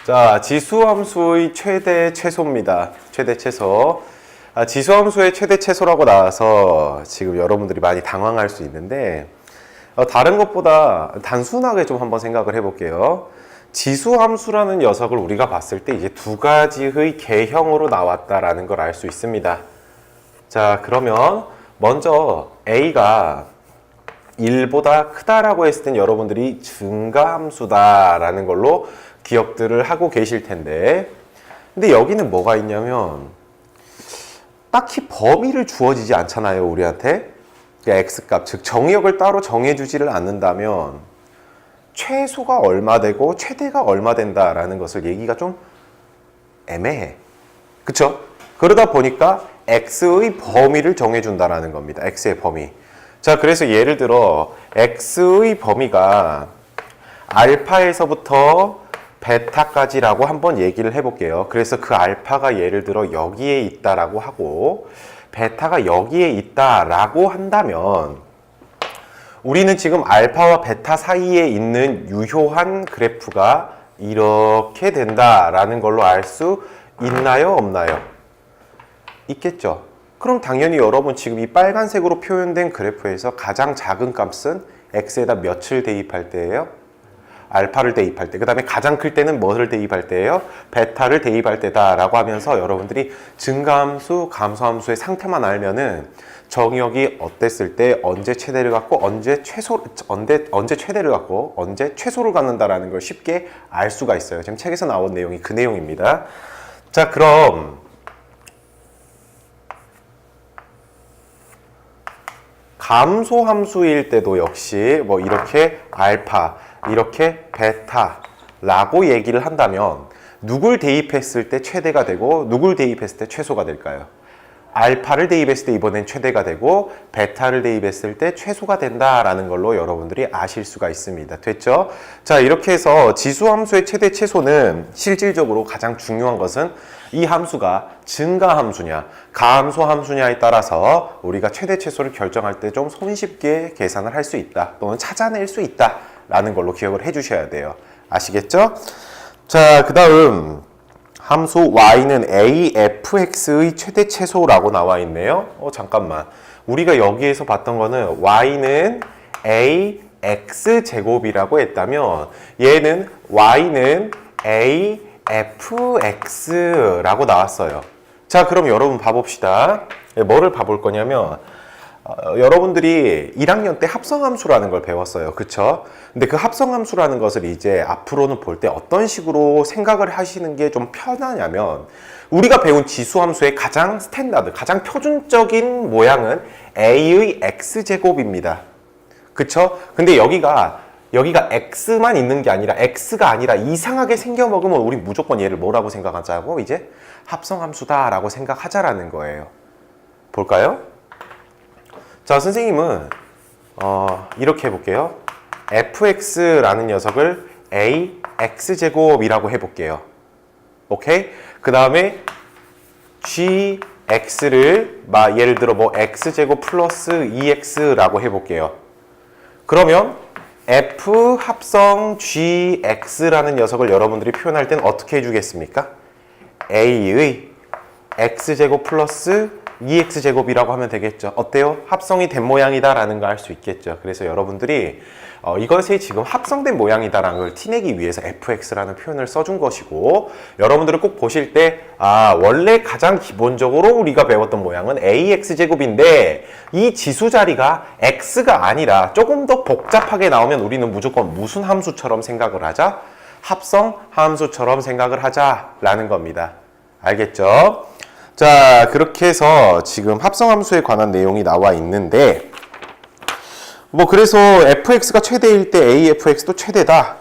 자, 지수함수의 최대 최소입니다. 최대 최소. 지수함수의 최대 최소라고 나와서 지금 여러분들이 많이 당황할 수 있는데 다른 것보다 단순하게 좀 한번 생각을 해볼게요. 지수함수라는 녀석을 우리가 봤을 때 이제 두 가지의 개형으로 나왔다라는 걸 알 수 있습니다. 자, 그러면 먼저 A가 1보다 크다라고 했을 땐 여러분들이 증가함수다라는 걸로 기억들을 하고 계실 텐데, 근데 여기는 뭐가 있냐면 딱히 범위를 주어지지 않잖아요, 우리한테. 그러니까 X값, 즉 정의역을 따로 정해주지를 않는다면 최소가 얼마 되고 최대가 얼마 된다라는 것을 얘기가 좀 애매해. 그쵸? 그러다 보니까 X의 범위를 정해준다라는 겁니다. X의 범위. 자, 그래서 예를 들어 X의 범위가 알파에서부터 베타까지라고 한번 얘기를 해볼게요. 그래서 그 알파가 예를 들어 여기에 있다라고 하고 베타가 여기에 있다라고 한다면 우리는 지금 알파와 베타 사이에 있는 유효한 그래프가 이렇게 된다라는 걸로 알 수 있나요? 없나요? 있겠죠. 그럼 당연히 여러분 지금 이 빨간색으로 표현된 그래프에서 가장 작은 값은 x에다 몇을 대입할 때예요? 알파를 대입할 때. 그 다음에 가장 클 때는 뭐를 대입할 때예요? 베타를 대입할 때다라고 하면서 여러분들이 증가함수, 감소함수의 상태만 알면은 정의역이 어땠을 때 언제 최대를 갖고 언제 최대를 갖고 언제 최소를 갖는다라는 걸 쉽게 알 수가 있어요. 지금 책에서 나온 내용이 그 내용입니다. 자, 그럼 감소함수일 때도 역시 뭐 이렇게 알파, 이렇게 베타라고 얘기를 한다면 누굴 대입했을 때 최대가 되고 누굴 대입했을 때 최소가 될까요? 알파를 대입했을 때 이번엔 최대가 되고 베타를 대입했을 때 최소가 된다라는 걸로 여러분들이 아실 수가 있습니다. 됐죠? 자, 이렇게 해서 지수함수의 최대 최소는 실질적으로 가장 중요한 것은 이 함수가 증가함수냐 감소함수냐에 따라서 우리가 최대 최소를 결정할 때 좀 손쉽게 계산을 할 수 있다 또는 찾아낼 수 있다 라는 걸로 기억을 해 주셔야 돼요. 아시겠죠? 자, 그 다음 함수 y는 afx의 최대 최소라고 나와 있네요. 잠깐만. 우리가 여기에서 봤던 거는 y는 ax제곱이라고 했다면 얘는 y는 afx라고 나왔어요. 자, 그럼 여러분 봐봅시다. 뭐를 봐볼 거냐면 여러분들이 1학년 때 합성함수라는 걸 배웠어요. 그쵸? 근데 그 합성함수라는 것을 이제 앞으로는 볼 때 어떤 식으로 생각을 하시는 게 좀 편하냐면 우리가 배운 지수함수의 가장 스탠다드, 가장 표준적인 모양은 a의 x제곱입니다. 그쵸? 근데 여기가 x만 있는 게 아니라 x가 아니라 이상하게 생겨 먹으면 우리 무조건 얘를 뭐라고 생각하자고 이제 합성함수다라고 생각하자라는 거예요. 볼까요? 자, 선생님은 이렇게 해볼게요. fx라는 녀석을 ax제곱이라고 해볼게요. 오케이? 그 다음에 gx를 예를 들어 뭐 x제곱 플러스 2x라고 해볼게요. 그러면 f 합성 gx라는 녀석을 여러분들이 표현할 때는 어떻게 해주겠습니까? a의 x제곱 플러스 2x제곱이라고 하면 되겠죠. 어때요? 합성이 된 모양이다 라는 거 알 수 있겠죠. 그래서 여러분들이 이것이 지금 합성된 모양이다라는 걸 티내기 위해서 fx라는 표현을 써준 것이고 여러분들은 꼭 보실 때 원래 가장 기본적으로 우리가 배웠던 모양은 ax제곱인데 이 지수 자리가 x가 아니라 조금 더 복잡하게 나오면 우리는 무조건 무슨 함수처럼 생각을 하자? 합성 함수처럼 생각을 하자라는 겁니다. 알겠죠? 자, 그렇게 해서 지금 합성함수에 관한 내용이 나와 있는데 그래서 fx가 최대일 때 afx도 최대다,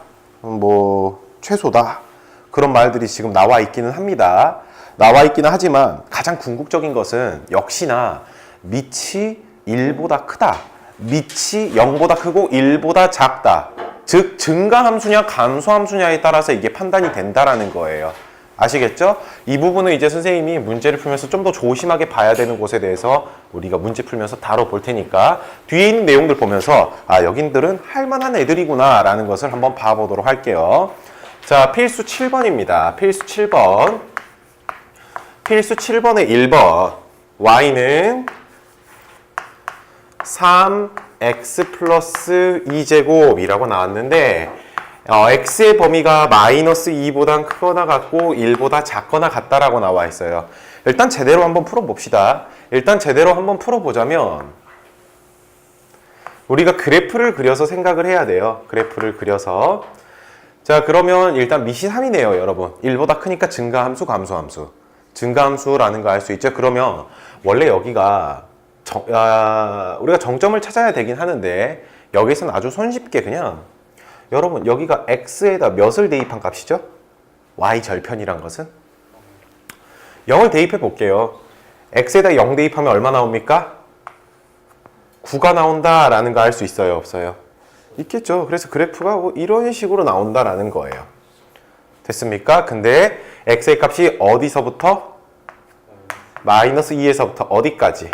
최소다 그런 말들이 지금 나와 있기는 합니다. 나와 있기는 하지만 가장 궁극적인 것은 역시나 밑이 1보다 크다, 밑이 0보다 크고 1보다 작다, 즉 증가함수냐 감소함수냐에 따라서 이게 판단이 된다라는 거예요. 아시겠죠? 이 부분은 이제 선생님이 문제를 풀면서 좀 더 조심하게 봐야 되는 곳에 대해서 우리가 문제 풀면서 다뤄볼 테니까 뒤에 있는 내용들 보면서 여긴들은 할만한 애들이구나 라는 것을 한번 봐보도록 할게요. 자, 필수 7번입니다. 필수 7번. 필수 7번의 1번. y는 3x 플러스 2제곱이라고 나왔는데 x의 범위가 마이너스 2보단 크거나 같고 1보다 작거나 같다라고 나와 있어요. 일단 제대로 한번 풀어봅시다. 일단 제대로 한번 풀어보자면 우리가 그래프를 그려서 생각을 해야 돼요. 그래프를 그려서. 자, 그러면 일단 밑이 3이네요, 여러분. 1보다 크니까 증가함수, 감소함수. 증가함수라는 거 알 수 있죠? 그러면 원래 여기가 우리가 정점을 찾아야 되긴 하는데 여기서는 아주 손쉽게 그냥 여러분 여기가 x에다 몇을 대입한 값이죠? y 절편이란 것은 0을 대입해 볼게요. x에다 0 대입하면 얼마 나옵니까? 9가 나온다라는 거 알 수 있어요? 없어요? 있겠죠. 그래서 그래프가 뭐 이런 식으로 나온다라는 거예요. 됐습니까? 근데 x의 값이 어디서부터? 마이너스 2에서부터 어디까지?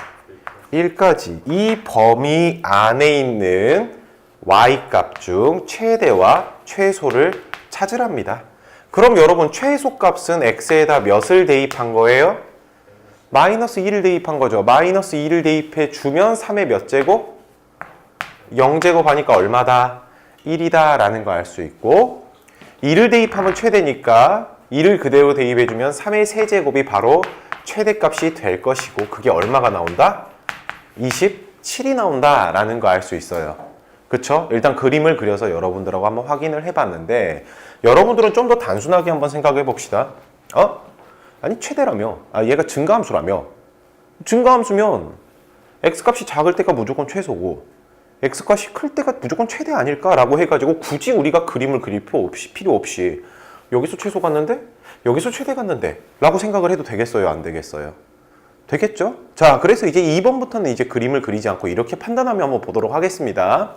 1까지. 이 범위 안에 있는 y값 중 최대와 최소를 찾으랍니다. 그럼 여러분 최소값은 x에다 몇을 대입한 거예요? 마이너스 2를 대입한 거죠. 마이너스 2를 대입해 주면 3의 몇 제곱? 0제곱 하니까 얼마다? 1이다 라는 거 알 수 있고 2를 대입하면 최대니까 2를 그대로 대입해 주면 3의 세제곱이 바로 최대값이 될 것이고 그게 얼마가 나온다? 27이 나온다 라는 거 알 수 있어요. 그쵸? 일단 그림을 그려서 여러분들하고 한번 확인을 해봤는데 여러분들은 좀 더 단순하게 한번 생각해 봅시다. 아니 최대라며. 얘가 증가함수라며. 증가함수면 x값이 작을 때가 무조건 최소고 x값이 클 때가 무조건 최대 아닐까라고 해가지고 굳이 우리가 그림을 그릴 필요 없이 여기서 최소 갔는데 여기서 최대 갔는데 라고 생각을 해도 되겠어요? 안 되겠어요? 되겠죠? 자, 그래서 이제 2번부터는 이제 그림을 그리지 않고 이렇게 판단하며 한번 보도록 하겠습니다.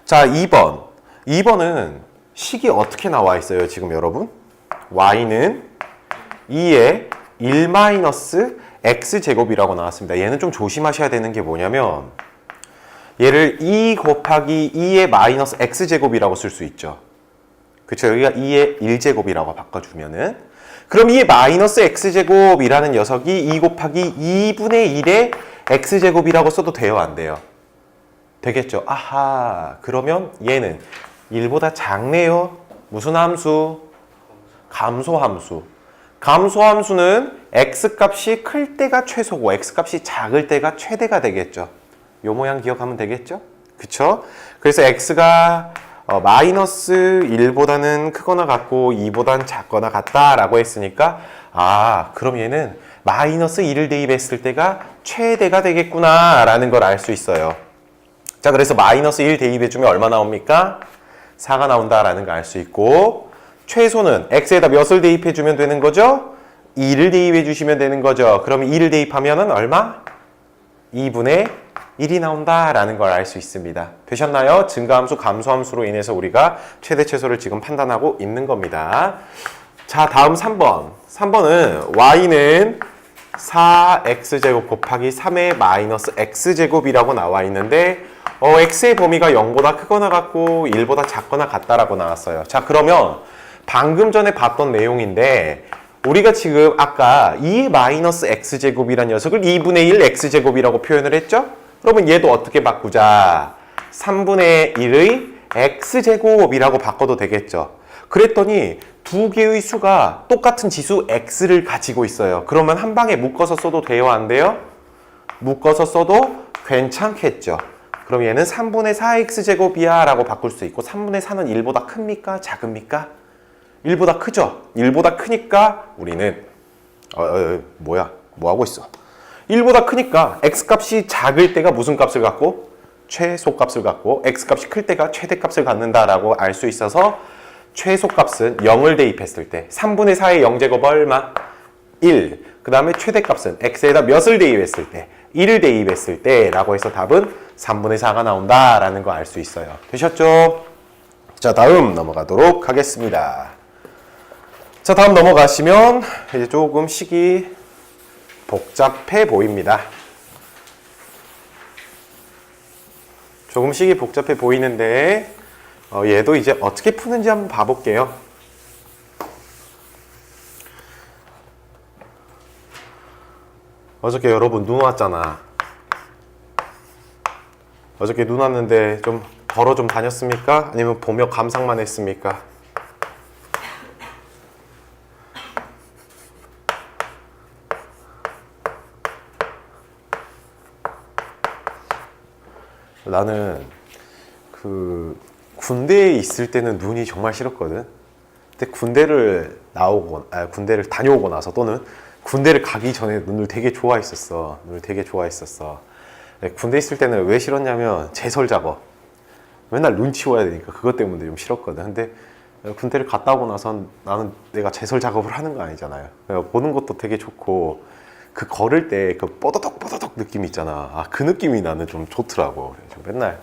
자, 2번. 2번은 식이 어떻게 나와 있어요, 지금 여러분? y는 2의 1-x제곱이라고 나왔습니다. 얘는 좀 조심하셔야 되는 게 뭐냐면 얘를 2 곱하기 2의 마이너스 x제곱이라고 쓸 수 있죠. 그쵸? 여기가 2의 1제곱이라고 바꿔주면은 그럼 이 마이너스 x제곱이라는 녀석이 2 곱하기 2분의 1의 x제곱이라고 써도 돼요? 안 돼요? 되겠죠? 아하, 그러면 얘는 1보다 작네요. 무슨 함수? 감소함수. 감소함수는 x값이 클 때가 최소고 x값이 작을 때가 최대가 되겠죠. 요 모양 기억하면 되겠죠? 그쵸? 그래서 x가 마이너스 1보다는 크거나 같고 2보다는 작거나 같다라고 했으니까 그럼 얘는 마이너스 2를 대입했을 때가 최대가 되겠구나 라는 걸 알 수 있어요. 자, 그래서 마이너스 1 대입해주면 얼마 나옵니까? 4가 나온다라는 걸 알 수 있고 최소는 x에다 몇을 대입해주면 되는 거죠? 2를 대입해주시면 되는 거죠. 그럼 2를 대입하면은 얼마? 2분의 1이 나온다라는 걸 알 수 있습니다. 되셨나요? 증가함수, 감소함수로 인해서 우리가 최대 최소를 지금 판단하고 있는 겁니다. 자, 다음 3번. 3번은 y는 4x제곱 곱하기 3의 마이너스 x제곱이라고 나와 있는데 x의 범위가 0보다 크거나 같고 1보다 작거나 같다라고 나왔어요. 자, 그러면 방금 전에 봤던 내용인데 우리가 지금 아까 2의 마이너스 x제곱이라는 녀석을 2분의 1 x제곱이라고 표현을 했죠? 그러면 얘도 어떻게 바꾸자? 3분의 1의 x제곱이라고 바꿔도 되겠죠? 그랬더니 두 개의 수가 똑같은 지수 x를 가지고 있어요. 그러면 한 방에 묶어서 써도 돼요? 안 돼요? 묶어서 써도 괜찮겠죠? 그럼 얘는 3분의 4x제곱이야 라고 바꿀 수 있고 3분의 4는 1보다 큽니까? 작습니까? 1보다 크죠? 1보다 크니까 우리는 뭐야? 뭐 하고 있어? 1보다 크니까 x값이 작을 때가 무슨 값을 갖고? 최소값을 갖고 x값이 클 때가 최대값을 갖는다라고 알 수 있어서 최소값은 0을 대입했을 때 3분의 4의 0제곱 얼마? 1. 그 다음에 최대값은 x에다 몇을 대입했을 때? 1을 대입했을 때 라고 해서 답은 3분의 4가 나온다라는 거 알 수 있어요. 되셨죠? 자, 다음 넘어가도록 하겠습니다. 자, 다음 넘어가시면 이제 조금 식이 복잡해 보입니다. 조금 식이 복잡해 보이는데 얘도 이제 어떻게 푸는지 한번 봐볼게요. 어저께 여러분 눈 왔잖아. 어저께 눈 왔는데 좀 걸어 좀 다녔습니까? 아니면 보며 감상만 했습니까? 나는 그 군대에 있을 때는 눈이 정말 싫었거든. 근데 군대를 다녀오고 나서 또는 군대를 가기 전에 눈을 되게 좋아했었어. 군대 있을 때는 왜 싫었냐면 제설 작업. 맨날 눈 치워야 되니까 그것 때문에 좀 싫었거든. 근데 군대를 갔다 오고 나선 나는 내가 제설 작업을 하는 거 아니잖아요. 보는 것도 되게 좋고 그 걸을 때 그 뽀더덕 느낌 있잖아. 그 느낌이 나는 좀 좋더라고. 그래서 맨날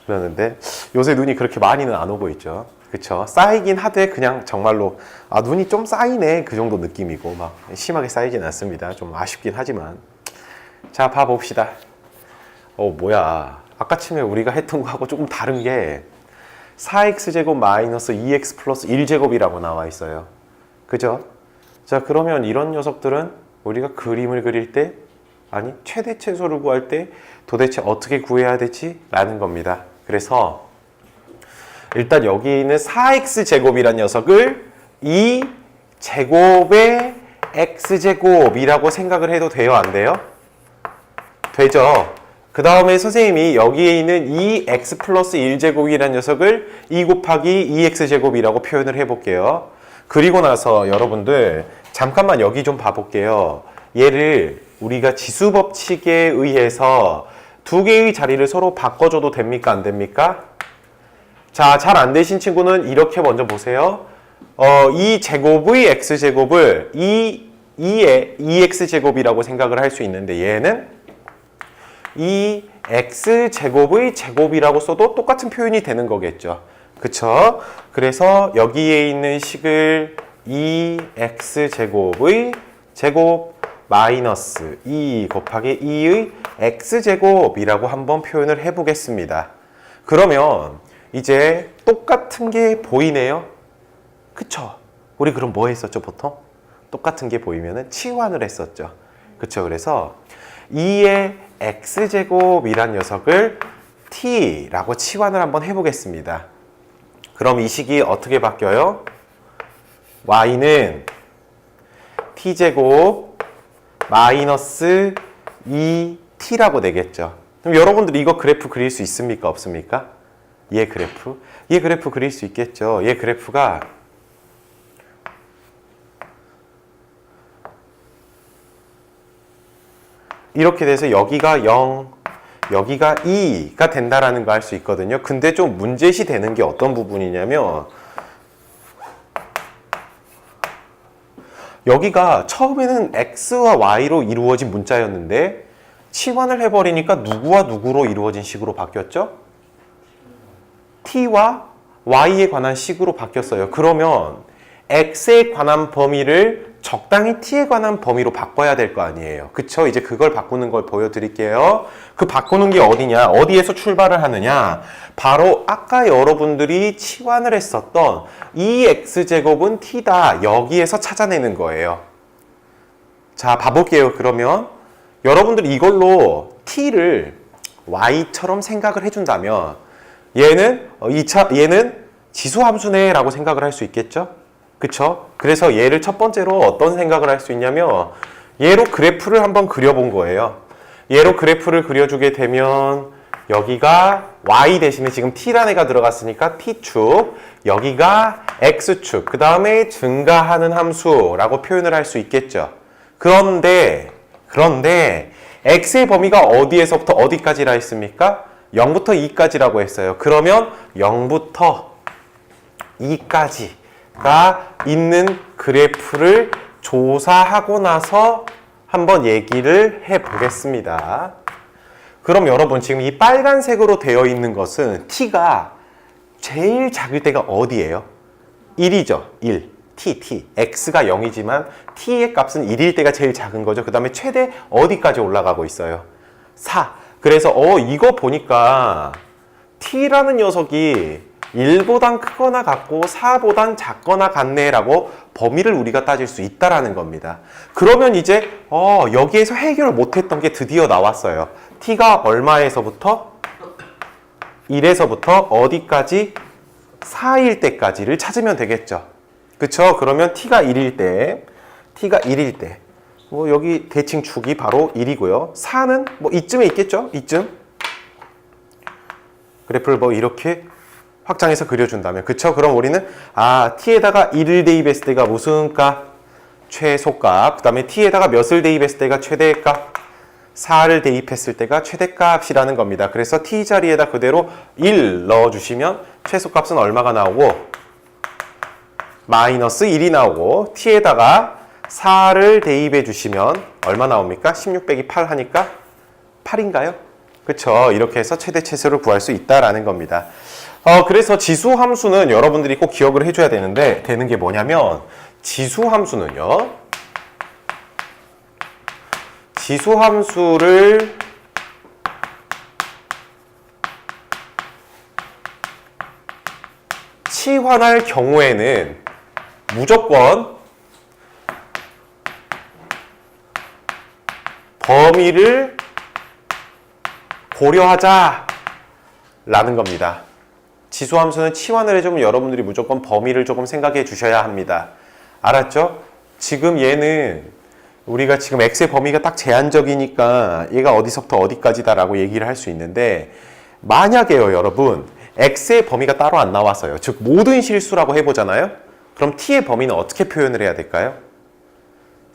그러는데 요새 눈이 그렇게 많이는 안 오고 있죠. 그쵸? 쌓이긴 하되 그냥 정말로 눈이 좀 쌓이네 그 정도 느낌이고 막 심하게 쌓이진 않습니다. 좀 아쉽긴 하지만 자 봐봅시다. 뭐야 아까쯤에 우리가 했던 거하고 조금 다른 게 4x제곱 마이너스 2x 플러스 1제곱이라고 나와 있어요. 그죠? 자 그러면 이런 녀석들은 우리가 그림을 그릴 때 아니 최대 최소를 구할 때 도대체 어떻게 구해야 되지? 라는 겁니다. 그래서 일단 여기 있는 4x제곱이란 녀석을 2제곱의 x제곱이라고 생각을 해도 돼요? 안 돼요? 되죠? 그 다음에 선생님이 여기에 있는 2x 플러스 1제곱이라는 녀석을 2 곱하기 2x제곱이라고 표현을 해볼게요. 그리고 나서 여러분들 잠깐만 여기 좀 봐볼게요. 얘를 우리가 지수법칙에 의해서 두 개의 자리를 서로 바꿔줘도 됩니까? 안 됩니까? 자, 잘 안 되신 친구는 이렇게 먼저 보세요. 2제곱의 x제곱을 2의 2x제곱이라고 생각을 할 수 있는데 얘는 2x제곱의 제곱이라고 써도 똑같은 표현이 되는 거겠죠. 그쵸? 그래서 여기에 있는 식을 2x제곱의 제곱 마이너스 2 곱하기 2의 x제곱이라고 한번 표현을 해보겠습니다. 그러면 이제 똑같은 게 보이네요. 그쵸? 우리 그럼 뭐 했었죠 보통? 똑같은 게 보이면은 치환을 했었죠. 그쵸? 그래서 2의 x제곱이란 녀석을 t라고 치환을 한번 해보겠습니다. 그럼 이 식이 어떻게 바뀌어요? y는 t제곱 마이너스 2t라고 되겠죠. 그럼 여러분들 이거 그래프 그릴 수 있습니까? 없습니까? 얘 그래프 그릴 수 있겠죠. 얘 그래프가 이렇게 돼서 여기가 0, 여기가 2가 된다라는 거 알 수 있거든요. 근데 좀 문제시 되는 게 어떤 부분이냐면 여기가 처음에는 x와 y로 이루어진 문자였는데 치환을 해버리니까 누구와 누구로 이루어진 식으로 바뀌었죠? t와 y에 관한 식으로 바뀌었어요. 그러면 x에 관한 범위를 적당히 t에 관한 범위로 바꿔야 될 거 아니에요. 그쵸? 이제 그걸 바꾸는 걸 보여드릴게요. 그 바꾸는 게 어디냐? 어디에서 출발을 하느냐? 바로 아까 여러분들이 치환을 했었던 2x제곱은 t다. 여기에서 찾아내는 거예요. 자, 봐볼게요. 그러면 여러분들이 이걸로 t를 y처럼 생각을 해준다면 얘는 얘는 지수함수네 라고 생각을 할 수 있겠죠? 그쵸? 그래서 얘를 첫 번째로 어떤 생각을 할 수 있냐면 얘로 그래프를 한번 그려본 거예요. 얘로 그래프를 그려주게 되면 여기가 y 대신에 지금 t라는 애가 들어갔으니까 t축, 여기가 x축, 그 다음에 증가하는 함수라고 표현을 할 수 있겠죠. 그런데 x의 범위가 어디에서부터 어디까지라 했습니까? 0부터 2까지라고 했어요. 그러면 0부터 2까지가 있는 그래프를 조사하고 나서 한번 얘기를 해보겠습니다. 그럼 여러분 지금 이 빨간색으로 되어 있는 것은 t가 제일 작을 때가 어디예요? 1이죠. 1. t. x가 0이지만 t의 값은 1일 때가 제일 작은 거죠. 그 다음에 최대 어디까지 올라가고 있어요? 4. 그래서 이거 보니까 t라는 녀석이 1보단 크거나 같고 4보단 작거나 같네라고 범위를 우리가 따질 수 있다라는 겁니다. 그러면 이제 여기에서 해결을 못했던 게 드디어 나왔어요. t가 얼마에서부터? 1에서부터 어디까지? 4일 때까지를 찾으면 되겠죠. 그쵸? 그러면 t가 1일 때 뭐 여기 대칭 축이 바로 1이고요. 4는 뭐 이쯤에 있겠죠? 이쯤. 그래프를 뭐 이렇게 확장해서 그려준다면. 그쵸? 그럼 우리는 t에다가 1을 대입했을 때가 무슨 값? 최소값. 그 다음에 t에다가 몇을 대입했을 때가 최대값? 4를 대입했을 때가 최대값이라는 겁니다. 그래서 t 자리에다 그대로 1 넣어주시면 최소값은 얼마가 나오고? 마이너스 1이 나오고, t에다가 4를 대입해 주시면 얼마 나옵니까? 16 빼기 8 하니까 8인가요? 그쵸? 이렇게 해서 최대 최소를 구할 수 있다라는 겁니다. 그래서 지수 함수는 여러분들이 꼭 기억을 해줘야 되는 게 뭐냐면, 지수 함수를 치환할 경우에는 무조건 범위를 고려하자라는 겁니다. 지수함수는 치환을 해주면 여러분들이 무조건 범위를 조금 생각해 주셔야 합니다. 알았죠? 지금 얘는 우리가 지금 x의 범위가 딱 제한적이니까 얘가 어디서부터 어디까지다라고 얘기를 할 수 있는데, 만약에요 여러분 x의 범위가 따로 안 나왔어요. 즉 모든 실수라고 해보잖아요. 그럼 t의 범위는 어떻게 표현을 해야 될까요?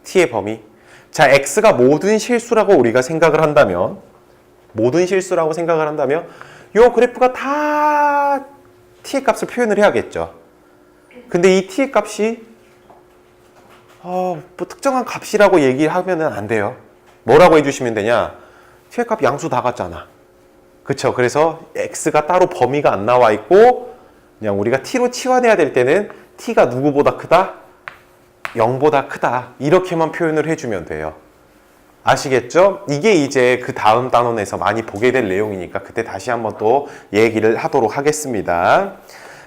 t의 범위. 자, x가 모든 실수라고 우리가 생각을 한다면, 요 그래프가 다 t의 값을 표현을 해야겠죠. 근데 이 t의 값이 뭐 특정한 값이라고 얘기하면 안 돼요. 뭐라고 해주시면 되냐? t의 값 양수 다 같잖아. 그쵸? 그래서 x가 따로 범위가 안 나와 있고, 그냥 우리가 t로 치환해야 될 때는 t가 누구보다 크다? 0보다 크다. 이렇게만 표현을 해주면 돼요. 아시겠죠? 이게 이제 그 다음 단원에서 많이 보게 될 내용이니까 그때 다시 한번 또 얘기를 하도록 하겠습니다.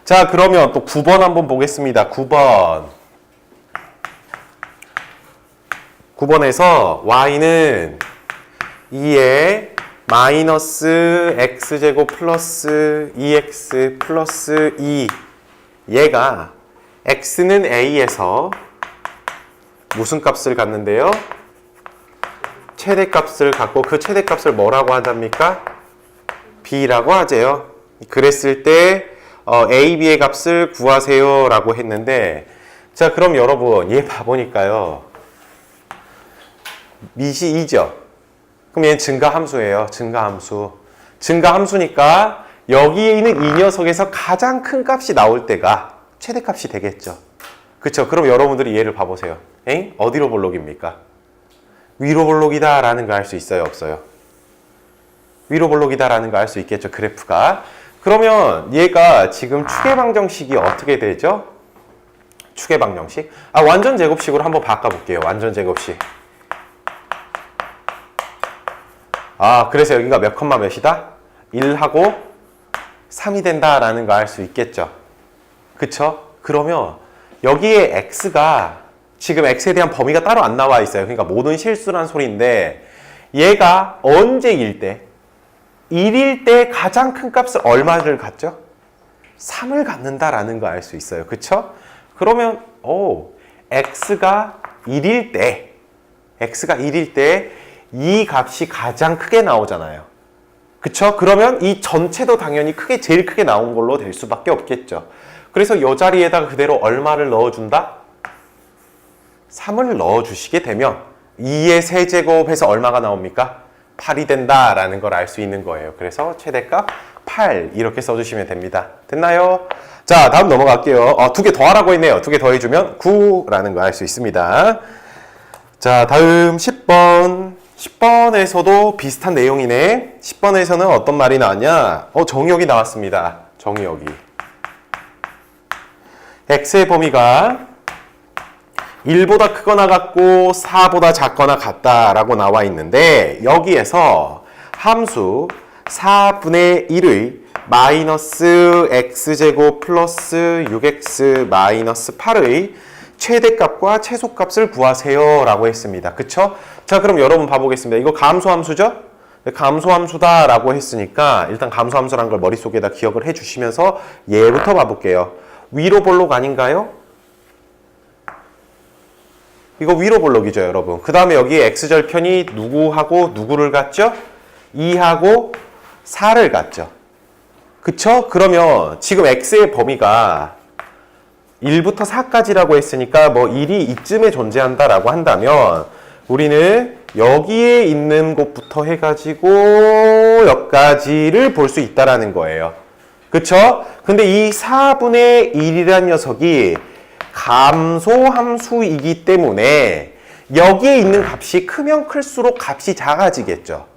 자, 그러면 또 9번 한번 보겠습니다. 9번에서 y는 2에 마이너스 x제곱 플러스 2x 플러스 2, 얘가 x는 a에서 무슨 값을 갖는데요? 최대값을 갖고, 그 최대값을 뭐라고 하답니까? b라고 하재요. 그랬을 때 a, b의 값을 구하세요 라고 했는데, 자, 그럼 여러분 얘 봐보니까요, 밑이 2죠. 그럼 얘는 증가함수예요. 증가함수니까 여기에 있는 이 녀석에서 가장 큰 값이 나올 때가 최대값이 되겠죠. 그쵸? 그럼 여러분들이 얘를 봐보세요. 어디로 볼록입니까? 위로 볼록이다 라는 거 알 수 있어요? 없어요? 위로 볼록이다 라는 거 알 수 있겠죠? 그래프가. 그러면 얘가 지금 추계방정식이 어떻게 되죠? 추계방정식? 완전 제곱식으로 한번 바꿔볼게요. 완전 제곱식. 그래서 여기가 몇 컴마 몇이다? 1하고 3이 된다라는 거 알 수 있겠죠? 그쵸? 그러면 여기에 x가 지금 x에 대한 범위가 따로 안 나와 있어요. 그러니까 모든 실수란 소리인데, 얘가 언제일 때? 1일 때 가장 큰 값을 얼마를 갖죠? 3을 갖는다라는 거 알 수 있어요. 그쵸? 그러면 x가 1일 때 이 값이 가장 크게 나오잖아요. 그쵸? 그러면 이 전체도 당연히 제일 크게 나온 걸로 될 수밖에 없겠죠. 그래서 이 자리에다가 그대로 얼마를 넣어준다? 3을 넣어주시게 되면 2의 세제곱해서 얼마가 나옵니까? 8이 된다라는 걸 알 수 있는 거예요. 그래서 최대값 8 이렇게 써주시면 됩니다. 됐나요? 자, 다음 넘어갈게요. 2개 더 하라고 했네요. 2개 더 해주면 9라는 거 알 수 있습니다. 자, 다음 10번. 10번에서도 비슷한 내용이네. 10번에서는 어떤 말이 나왔냐? 정의역이 나왔습니다. 정의역이. x의 범위가 1보다 크거나 같고 4보다 작거나 같다라고 나와 있는데, 여기에서 함수 4분의 1의 마이너스 x제곱 플러스 6x 마이너스 8의 최대값과 최소값을 구하세요 라고 했습니다. 그쵸? 자, 그럼 여러분 봐보겠습니다. 이거 감소함수죠? 감소함수다 라고 했으니까 일단 감소함수라는 걸 머릿속에다 기억을 해주시면서 얘부터 봐볼게요. 위로 볼록 아닌가요? 이거 위로 볼록이죠, 여러분. 그 다음에 여기 x절편이 누구하고 누구를 갖죠? 2하고 4를 갖죠. 그쵸? 그러면 지금 x의 범위가 1부터 4까지라고 했으니까 뭐 1이 이쯤에 존재한다라고 한다면 우리는 여기에 있는 곳부터 해가지고 여기까지를 볼 수 있다라는 거예요. 그쵸? 근데 이 4분의 1이라는 녀석이 감소함수이기 때문에 여기에 있는 값이 크면 클수록 값이 작아지겠죠.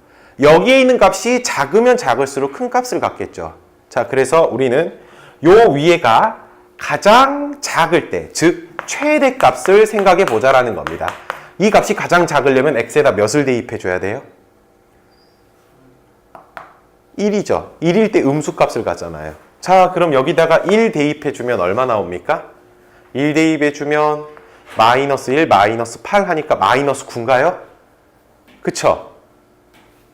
여기에 있는 값이 작으면 작을수록 큰 값을 갖겠죠. 자, 그래서 우리는 요 위에가 가장 작을 때, 즉 최대값을 생각해 보자라는 겁니다. 이 값이 가장 작으려면 x에다 몇을 대입해 줘야 돼요? 1이죠. 1일 때 음수값을 갖잖아요. 자, 그럼 여기다가 1 대입해 주면 얼마 나옵니까? 1 대입해 주면 마이너스 1, 마이너스 8 하니까 마이너스 9인가요? 그쵸?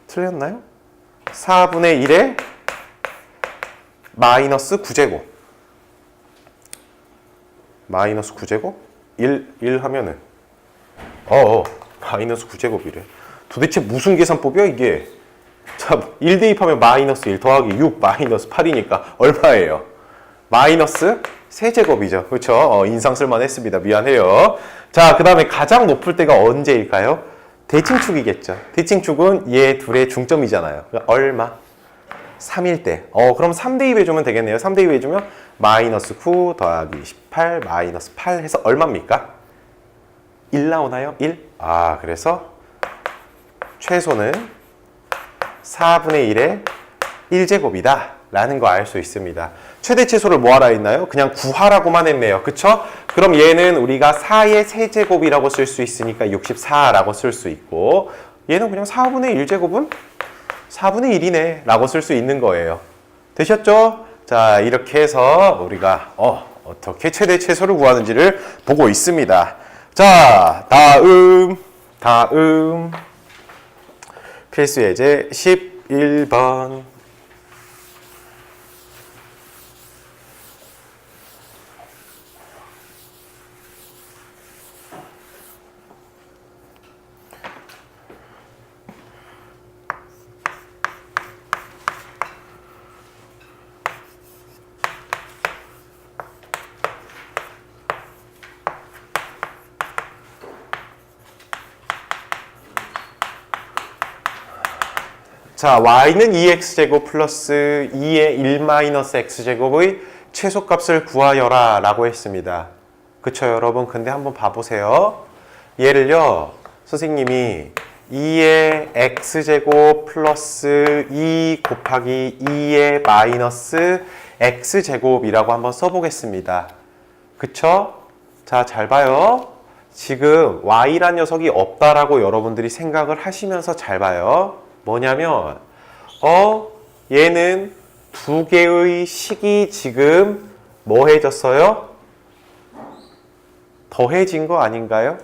틀렸나요? 4분의 1에 마이너스 9제곱. 마이너스 9제곱? 1 하면은 마이너스 9제곱이래. 도대체 무슨 계산법이야 이게? 자, 1 대입하면 마이너스 1 더하기 6 마이너스 8이니까 얼마예요? 마이너스 3제곱이죠. 그렇죠? 인상 쓸만 했습니다. 미안해요. 자, 그 다음에 가장 높을 때가 언제일까요? 대칭축이겠죠. 대칭축은 얘 둘의 중점이잖아요. 그러니까 얼마? 3일 때. 그럼 3 대입해주면 되겠네요. 3 대입해주면 마이너스 9 더하기 18 마이너스 8 해서 얼마입니까? 1 나오나요? 1? 그래서 최소는 4분의 1의 1제곱이다 라는 거 알 수 있습니다. 최대 최소를 뭐 하라 했나요? 그냥 구하라고만 했네요. 그쵸? 그럼 얘는 우리가 4의 세제곱이라고 쓸 수 있으니까 64라고 쓸 수 있고 얘는 그냥 4분의 1제곱은 4분의 1이네 라고 쓸 수 있는 거예요. 되셨죠? 자, 이렇게 해서 우리가 어떻게 최대 최소를 구하는지를 보고 있습니다. 자, 다음 필수 예제 11번. 자, y는 2x제곱 플러스 2의 1-x제곱의 최소값을 구하여라 라고 했습니다. 그쵸, 여러분? 근데 한번 봐보세요. 얘를요, 선생님이 2의 x제곱 플러스 2 곱하기 2의 마이너스 x제곱이라고 한번 써보겠습니다. 그쵸? 자, 잘 봐요. 지금 y란 녀석이 없다라고 여러분들이 생각을 하시면서 잘 봐요. 뭐냐면 얘는 두 개의 식이 지금 뭐 해졌어요? 더해진 거 아닌가요?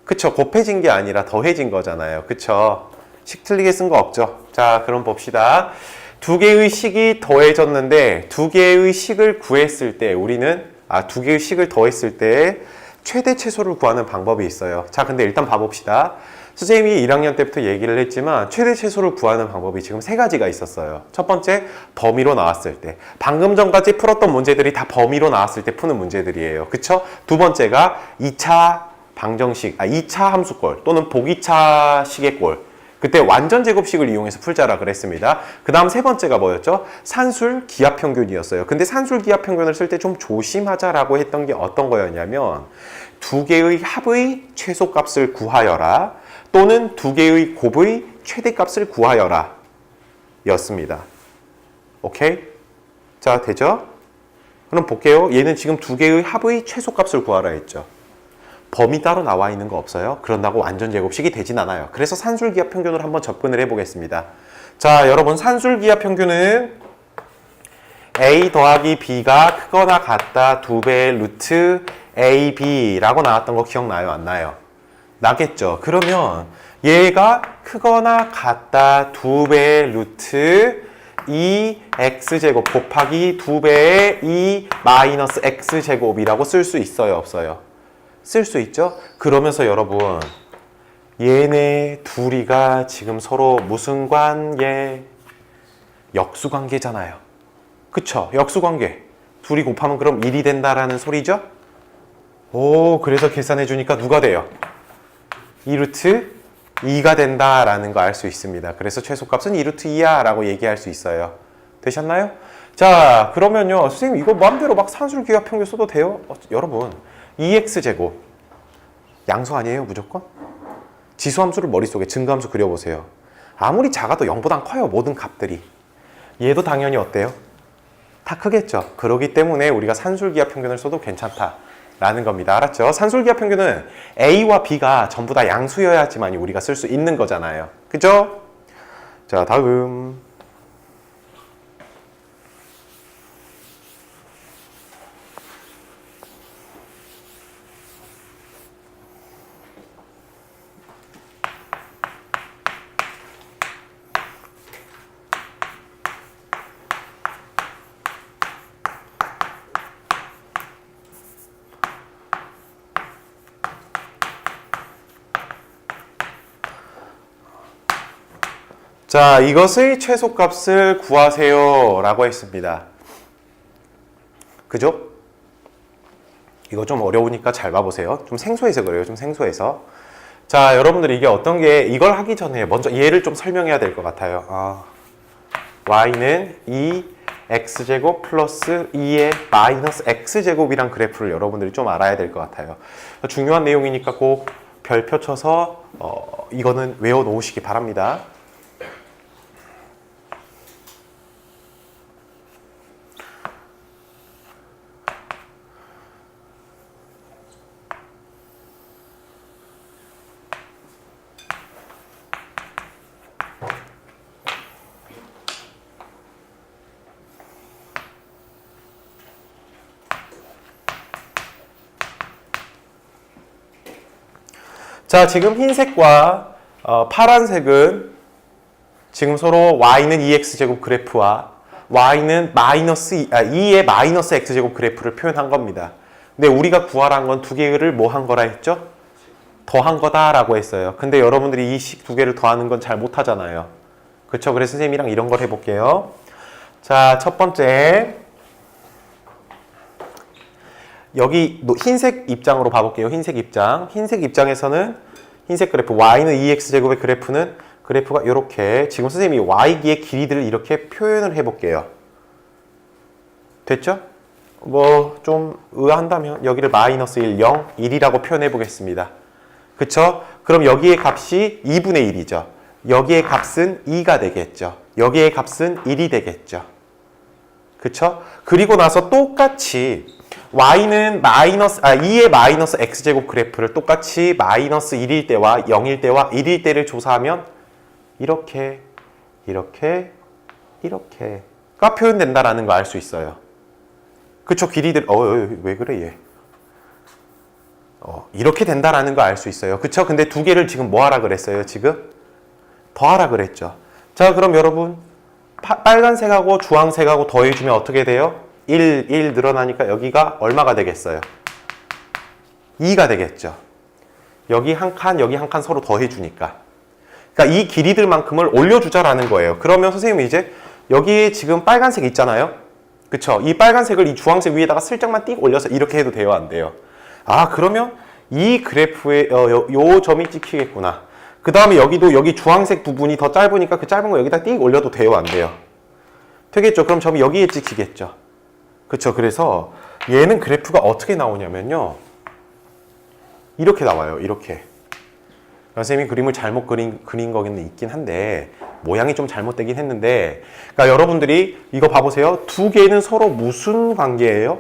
그쵸? 곱해진 게 아니라 더해진 거잖아요. 그쵸? 식 틀리게 쓴 거 없죠? 자, 그럼 봅시다. 두 개의 식이 더해졌는데 두 개의 식을 구했을 때 우리는 두 개의 식을 더했을 때 최대 최소를 구하는 방법이 있어요. 자, 근데 일단 봐봅시다. 선생님이 1학년 때부터 얘기를 했지만 최대 최소를 구하는 방법이 지금 세 가지가 있었어요. 첫 번째, 범위로 나왔을 때. 방금 전까지 풀었던 문제들이 다 범위로 나왔을 때 푸는 문제들이에요. 그쵸? 두 번째가 2차 방정식, 2차 함수꼴 또는 보기차식의 꼴. 그때 완전 제곱식을 이용해서 풀자라 그랬습니다. 그 다음 세 번째가 뭐였죠? 산술 기하평균이었어요. 근데 산술 기하평균을 쓸 때 좀 조심하자라고 했던 게 어떤 거였냐면 두 개의 합의 최소값을 구하여라. 또는 두 개의 곱의 최대값을 구하여라 였습니다. 오케이? 자, 되죠? 그럼 볼게요. 얘는 지금 두 개의 합의 최소값을 구하라 했죠. 범위 따로 나와 있는 거 없어요? 그런다고 완전 제곱식이 되진 않아요. 그래서 산술기하평균을 한번 접근을 해보겠습니다. 자, 여러분 산술기하평균은 A 더하기 B가 크거나 같다 2배의 루트 AB라고 나왔던 거 기억나요? 안 나요? 나겠죠? 그러면 얘가 크거나 같다 2배의 루트 2x제곱 곱하기 2배의 2 마이너스 x제곱이라고 쓸 수 있어요? 없어요? 쓸 수 있죠? 그러면서 여러분 얘네 둘이가 지금 서로 무슨 관계? 역수관계잖아요. 그쵸? 역수관계. 둘이 곱하면 그럼 1이 된다라는 소리죠? 오, 그래서 계산해 주니까 누가 돼요? 2루트 2가 된다라는 거 알 수 있습니다. 그래서 최소값은 2루트 2야 라고 얘기할 수 있어요. 되셨나요? 자, 그러면요. 선생님 이거 마음대로 막 산술기하평균 써도 돼요? 여러분 2x제곱 양수 아니에요 무조건? 지수함수를 머릿속에 증가함수 그려보세요. 아무리 작아도 0보단 커요. 모든 값들이. 얘도 당연히 어때요? 다 크겠죠. 그렇기 때문에 우리가 산술기하평균을 써도 괜찮다라는 겁니다. 알았죠? 산술기하평균은 A와 B가 전부 다 양수여야지만 우리가 쓸 수 있는 거잖아요. 그죠? 자, 다음. 자, 이것의 최소값을 구하세요 라고 했습니다. 그죠? 이거 좀 어려우니까 잘 봐보세요. 좀 생소해서 그래요. 좀 생소해서. 자, 여러분들이 이게 어떤 게 이걸 하기 전에 먼저 얘를 좀 설명해야 될 것 같아요. y는 2x제곱 플러스 2의 마이너스 x제곱이란 그래프를 여러분들이 좀 알아야 될 것 같아요. 중요한 내용이니까 꼭 별표 쳐서 이거는 외워놓으시기 바랍니다. 자, 지금 흰색과 파란색은 지금 서로 y는 2x제곱 그래프와 y는 2의 마이너스 x제곱 그래프를 표현한 겁니다. 근데 우리가 구하라는 건 두 개를 뭐 한 거라 했죠? 더한 거다라고 했어요. 근데 여러분들이 이 식 두 개를 더하는 건 잘 못하잖아요. 그렇죠? 그래서 선생님이랑 이런 걸 해볼게요. 자, 첫 번째 여기 흰색 입장으로 봐볼게요. 흰색 입장. 흰색 입장에서는 흰색 그래프 y는 2x제곱의 그래프가 이렇게 지금 선생님이 y기의 길이들을 이렇게 표현을 해볼게요. 됐죠? 뭐 좀 의아한다면 여기를 마이너스 1, 0, 1이라고 표현해 보겠습니다. 그쵸? 그럼 여기의 값이 2분의 1이죠. 여기의 값은 2가 되겠죠. 여기의 값은 1이 되겠죠. 그쵸? 그리고 나서 똑같이 y는 2의 마이너스 x제곱 그래프를 똑같이 마이너스 1일 때와 0일 때와 1일 때를 조사하면 이렇게가 표현된다라는 거 알 수 있어요. 그쵸? 길이들 왜 그래 얘? 이렇게 된다라는 거 알 수 있어요. 그쵸? 근데 두 개를 지금 뭐 하라 그랬어요? 지금 더하라 그랬죠. 자, 그럼 여러분 빨간색하고 주황색하고 더해주면 어떻게 돼요? 1 늘어나니까 여기가 얼마가 되겠어요? 2가 되겠죠. 여기 한 칸, 여기 한 칸 서로 더해주니까. 그러니까 이 길이들만큼을 올려주자라는 거예요. 그러면 선생님이 이제 여기에 지금 빨간색 있잖아요. 그쵸? 이 빨간색을 이 주황색 위에다가 슬쩍만 띡 올려서 이렇게 해도 돼요? 안 돼요? 그러면 이 그래프에 요 점이 찍히겠구나. 그 다음에 여기 주황색 부분이 더 짧으니까 그 짧은 거 여기다 띡 올려도 돼요? 안 돼요? 되겠죠? 그럼 점이 여기에 찍히겠죠? 그쵸? 그래서 얘는 그래프가 어떻게 나오냐면요. 이렇게 나와요. 이렇게. 선생님이 그림을 잘못 그린 거긴 있긴 한데 모양이 좀 잘못되긴 했는데 그러니까 여러분들이 이거 봐보세요. 두 개는 서로 무슨 관계예요?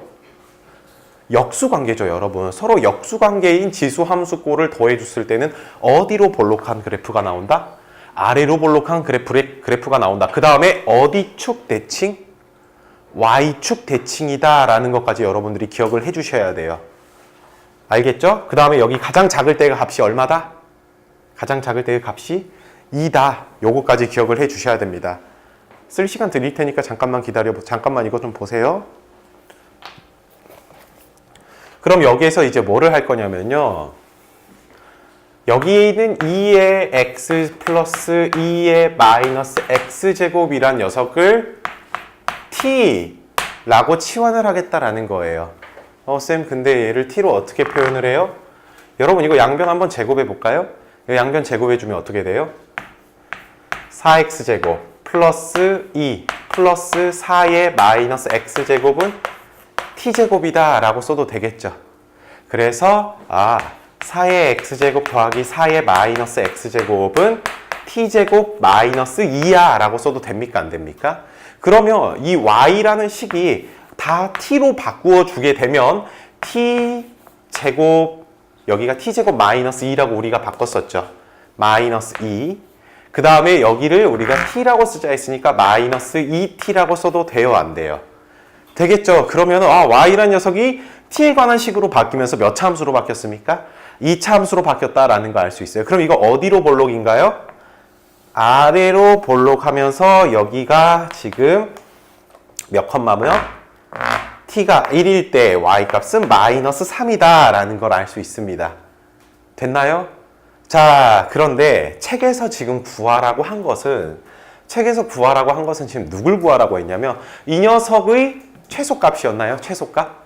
역수관계죠, 여러분. 서로 역수관계인 지수함수꼴을 더해줬을 때는 어디로 볼록한 그래프가 나온다? 아래로 볼록한 그래프가 나온다. 그 다음에 어디 축 대칭? y축 대칭이다 라는 것까지 여러분들이 기억을 해 주셔야 돼요. 알겠죠? 그 다음에 여기 가장 작을 때의 값이 얼마다? 가장 작을 때의 값이 2다. 요거까지 기억을 해 주셔야 됩니다. 쓸 시간 드릴 테니까 잠깐만 잠깐만 이거 좀 보세요. 그럼 여기에서 이제 뭐를 할 거냐면요. 여기는 2의 x 플러스 2의 마이너스 x제곱이란 녀석을 t라고 치환을 하겠다라는 거예요. 쌤, 근데 얘를 t로 어떻게 표현을 해요? 여러분, 이거 양변 한번 제곱해 볼까요? 이 양변 제곱해 주면 어떻게 돼요? 4x제곱 플러스 2 플러스 4의 마이너스 x제곱은 t제곱이다 라고 써도 되겠죠. 그래서 4의 x제곱 더하기 4의 마이너스 x제곱은 t제곱 마이너스 2야 라고 써도 됩니까? 안 됩니까? 그러면 이 y라는 식이 다 t로 바꾸어 주게 되면 t제곱, 여기가 t제곱 마이너스 2라고 우리가 바꿨었죠. 마이너스 2. 그 다음에 여기를 우리가 t라고 쓰자 했으니까 마이너스 2t라고 써도 돼요? 안 돼요? 되겠죠? 그러면 y라는 녀석이 t에 관한 식으로 바뀌면서 몇 차 함수로 바뀌었습니까? 2차 함수로 바뀌었다라는 거 알 수 있어요. 그럼 이거 어디로 볼록인가요? 아래로 볼록하면서 여기가 지금 몇 컴마며? t가 1일 때 y값은 마이너스 3이다 라는 걸 알 수 있습니다. 됐나요? 자, 그런데 책에서 지금 구하라고 한 것은 지금 누굴 구하라고 했냐면 이 녀석의 최소값이었나요? 최소값?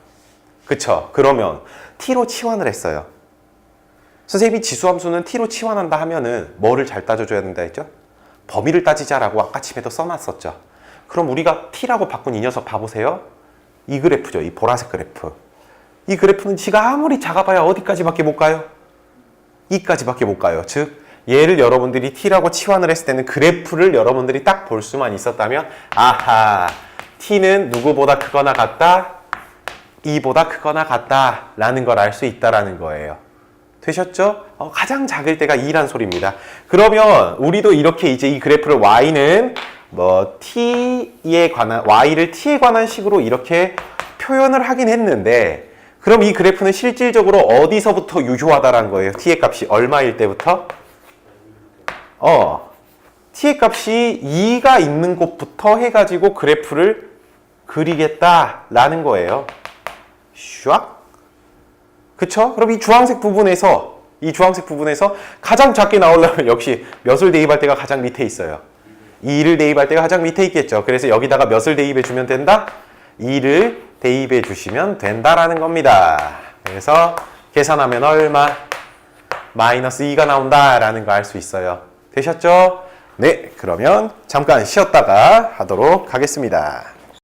그쵸? 그러면 t로 치환을 했어요. 선생님이 지수함수는 t로 치환한다 하면은 뭐를 잘 따져줘야 된다 했죠? 범위를 따지자라고 아까침에도 써놨었죠. 그럼 우리가 t라고 바꾼 이 녀석 봐보세요. 이 그래프죠. 이 보라색 그래프. 이 그래프는 지가 아무리 작아봐야 어디까지밖에 못 가요? 2까지밖에 못 가요. 즉 얘를 여러분들이 t라고 치환을 했을 때는 그래프를 여러분들이 딱 볼 수만 있었다면 아하, t는 누구보다 크거나 같다? 2보다 크거나 같다 라는 걸 알 수 있다라는 거예요. 되셨죠? 가장 작을 때가 2란 소리입니다. 그러면 우리도 이렇게 이제 이 그래프를 y는 y를 t에 관한 식으로 이렇게 표현을 하긴 했는데, 그럼 이 그래프는 실질적으로 어디서부터 유효하다라는 거예요? t의 값이 얼마일 때부터? t의 값이 2가 있는 곳부터 해가지고 그래프를 그리겠다라는 거예요. 슈악? 그쵸? 그럼 이 주황색 부분에서 가장 작게 나오려면 역시 몇을 대입할 때가 가장 밑에 있어요. 2를 대입할 때가 가장 밑에 있겠죠. 그래서 여기다가 몇을 대입해 주면 된다? 2를 대입해 주시면 된다라는 겁니다. 그래서 계산하면 얼마? 마이너스 2가 나온다라는 거 알 수 있어요. 되셨죠? 네, 그러면 잠깐 쉬었다가 하도록 하겠습니다.